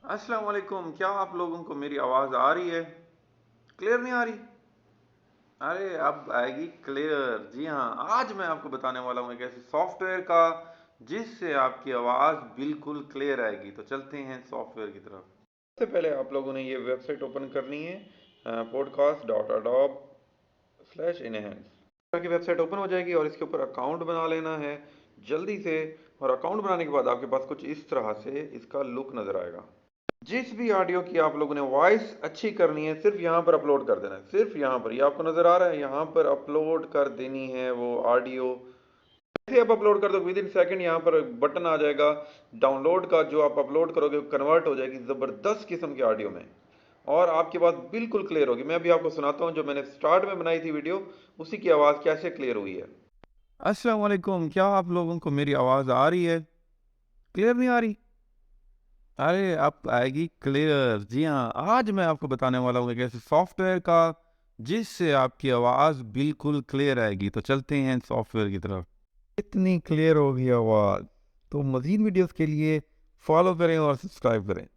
अस्सलाम वालेकुम। क्या आप लोगों को मेरी आवाज़ आ रही है? क्लियर नहीं आ रही? अरे अब आएगी क्लियर। जी हाँ, आज मैं आपको बताने वाला हूँ एक ऐसे सॉफ्टवेयर का जिससे आपकी आवाज़ बिल्कुल क्लियर आएगी। तो चलते हैं सॉफ्टवेयर की तरफ। सबसे पहले आप लोगों ने ये वेबसाइट ओपन करनी है, podcast.adobe/enhance की वेबसाइट ओपन हो जाएगी और इसके ऊपर अकाउंट बना लेना है जल्दी से। और अकाउंट बनाने के बाद आपके पास कुछ इस तरह से इसका लुक नज़र आएगा। जिस भी ऑडियो की आप लोगों ने वॉइस अच्छी करनी है सिर्फ यहाँ पर अपलोड कर देना है। सिर्फ यहाँ पर, ये आपको नज़र आ रहा है, यहाँ पर अपलोड कर देनी है वो ऑडियो। जैसे आप अपलोड कर दो विद इन सेकेंड यहाँ पर बटन आ जाएगा डाउनलोड का। जो आप अपलोड करोगे कन्वर्ट हो जाएगी ज़बरदस्त किस्म की ऑडियो में और आपकी बात बिल्कुल क्लियर होगी। मैं अभी आपको सुनाता हूँ जो मैंने स्टार्ट में बनाई थी वीडियो, उसी की आवाज़ कैसे क्लियर हुई है। अस्सलाम वालेकुम। क्या आप लोगों को मेरी आवाज़ आ रही है? क्लियर नहीं आ रही? अरे अब आएगी क्लियर। जी हाँ, आज मैं आपको बताने वाला हूँ एक ऐसे सॉफ्टवेयर का जिससे आपकी आवाज़ बिल्कुल क्लियर आएगी। तो चलते हैं सॉफ्टवेयर की तरफ। इतनी क्लियर होगी आवाज़, तो मज़ीद वीडियोस के लिए फॉलो करें और सब्सक्राइब करें।